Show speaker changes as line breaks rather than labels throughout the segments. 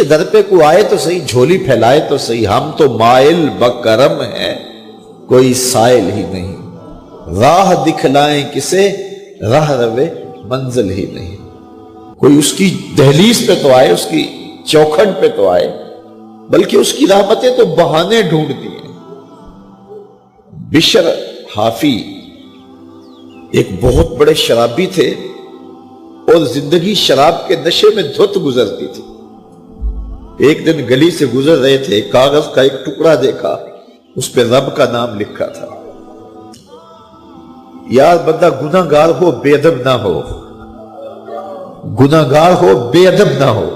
کے در پہ کوئی آئے تو صحیح، جھولی پھیلائے تو صحیح، ہم تو مائل بکرم ہیں کوئی سائل ہی نہیں، راہ دکھلائیں کسے راہ روے منزل ہی نہیں۔ کوئی اس کی دہلیز پہ تو آئے، اس کی چوکھٹ پہ تو آئے، بلکہ اس کی رحمتیں تو بہانے ڈھونڈتی ہیں۔ بشر حافی ایک بہت بڑے شرابی تھے اور زندگی شراب کے نشے میں دھت گزرتی تھی۔ ایک دن گلی سے گزر رہے تھے، کاغذ کا ایک ٹکڑا دیکھا، اس پہ رب کا نام لکھا تھا۔ یار بندہ گناہ گار ہو بے ادب نہ ہو، گناہ گار ہو بے ادب نہ ہو،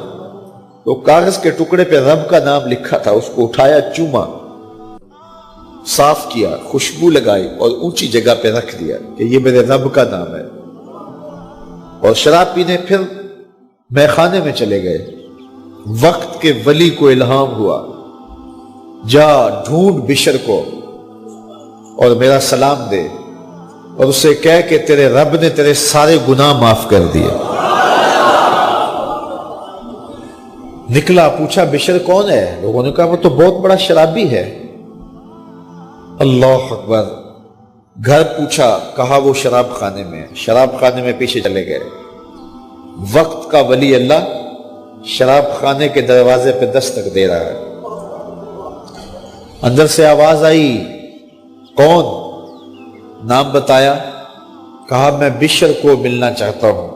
تو کاغذ کے ٹکڑے پہ رب کا نام لکھا تھا، اس کو اٹھایا، چوما، صاف کیا، خوشبو لگائی اور اونچی جگہ پہ رکھ دیا کہ یہ میرے رب کا نام ہے، اور شراب پینے پھر میخانے میں چلے گئے۔ وقت کے ولی کو الہام ہوا، جا ڈھونڈ بشر کو اور میرا سلام دے اور اسے کہہ کہ تیرے رب نے تیرے سارے گناہ معاف کر دیے۔ نکلا، پوچھا بشر کون ہے؟ لوگوں نے کہا وہ تو بہت بڑا شرابی ہے۔ اللہ اکبر۔ گھر پوچھا، کہا وہ شراب خانے میں۔ شراب خانے میں پیچھے چلے گئے۔ وقت کا ولی اللہ شراب خانے کے دروازے پہ دستک دے رہا ہے۔ اندر سے آواز آئی، کون؟ نام بتایا، کہا میں بشر کو ملنا چاہتا ہوں۔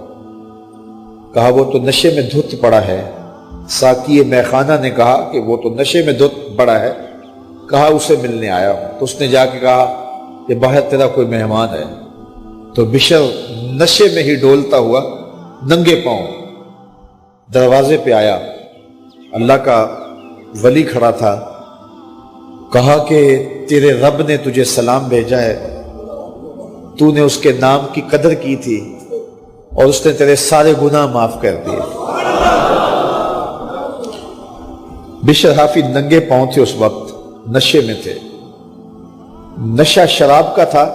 کہا وہ تو نشے میں دھت پڑا ہے۔ ساقی میخانہ نے کہا کہ وہ تو نشے میں دھت پڑا ہے، کہا اسے ملنے آیا ہوں۔ تو اس نے جا کے کہا کہ باہر تیرا کوئی مہمان ہے۔ تو بشر نشے میں ہی ڈولتا ہوا ننگے پاؤں دروازے پہ آیا۔ اللہ کا ولی کھڑا تھا۔ کہا کہ تیرے رب نے تجھے سلام بھیجا ہے، تو نے اس کے نام کی قدر کی تھی اور اس نے تیرے سارے گناہ معاف کر دیے۔ بشر حافی ننگے پاؤں تھے، اس وقت نشے میں تھے۔ نشہ شراب کا تھا،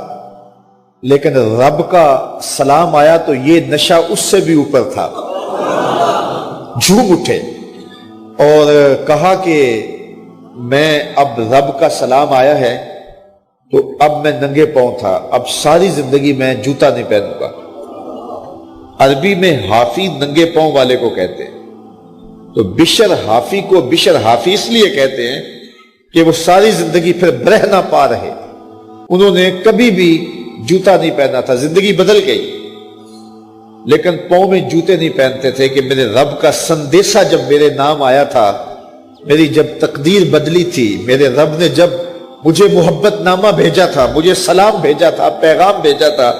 لیکن رب کا سلام آیا تو یہ نشہ اس سے بھی اوپر تھا۔ جھوم اٹھے اور کہا کہ میں اب رب کا سلام آیا ہے تو اب میں ننگے پاؤں تھا، اب ساری زندگی میں جوتا نہیں پہنوں گا۔ عربی میں حافی ننگے پاؤں والے کو کہتے ہیں، تو بشر حافی کو بشر حافی اس لیے کہتے ہیں کہ وہ ساری زندگی پھر برہ نہ پا رہے، انہوں نے کبھی بھی جوتا نہیں پہنا تھا، زندگی بدل گئی، لیکن پاؤں میں جوتے نہیں پہنتے تھے کہ میرے رب کا سندیسہ جب میرے نام آیا تھا، میری جب تقدیر بدلی تھی، میرے رب نے جب مجھے محبت نامہ بھیجا تھا، مجھے سلام بھیجا تھا، پیغام بھیجا تھا،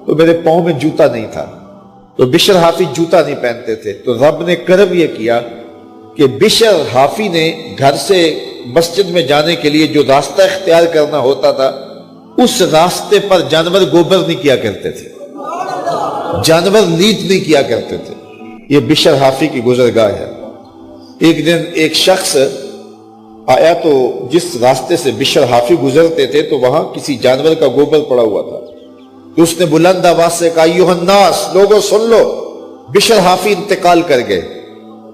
تو میرے پاؤں میں جوتا نہیں تھا۔ تو بشر حافی جوتا نہیں پہنتے تھے، تو رب نے کرم یہ کیا کہ بشر حافی نے گھر سے مسجد میں جانے کے لیے جو راستہ اختیار کرنا ہوتا تھا، اس راستے پر جانور گوبر نہیں کیا کرتے تھے، جانور لیٹ نہیں کیا کرتے تھے۔ یہ بشر حافی کی گزرگاہ ہے۔ ایک دن ایک شخص آیا تو جس راستے سے بشر حافی گزرتے تھے تو وہاں کسی جانور کا گوبر پڑا ہوا تھا، تو اس نے بلند آواز سے کہا، ایھا الناس، لوگوں سن لو، بشر حافی انتقال کر گئے۔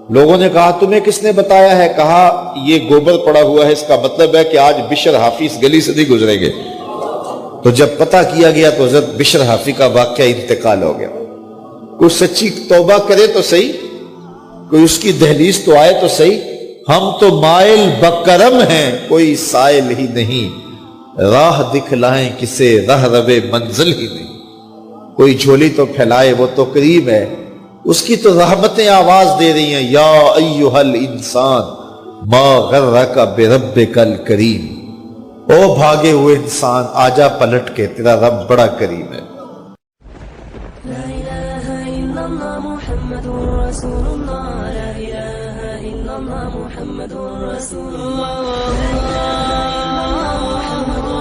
لوگوں نے کہا تمہیں کس نے بتایا ہے؟ کہا یہ گوبر پڑا ہوا ہے، اس کا مطلب ہے کہ آج بشر حافی اس گلی سے نہیں گزریں گے۔ تو جب پتہ کیا گیا تو حضرت بشر حافی کا واقعہ انتقال ہو گیا۔ کوئی سچی توبہ کرے تو صحیح، کوئی اس کی دہلیز تو آئے تو صحیح۔ ہم تو مائل بکرم ہیں کوئی سائل ہی نہیں، راہ دکھلائیں کسے راہ روے منزل ہی نہیں۔ کوئی جھولی تو پھیلائے وہ تو کریم ہے، اس کی تو رحمتیں آواز دے رہی ہیں، یا ایھا الانسان ما غرک بربک الکریم، او بھاگے ہوئے انسان آجا پلٹ کے، تیرا رب بڑا کریم ہے۔
لا الہ الا اللہ محمد رسول اللہ، لا الہ الا اللہ محمد رسول اللہ، لا الہ الا اللہ محمد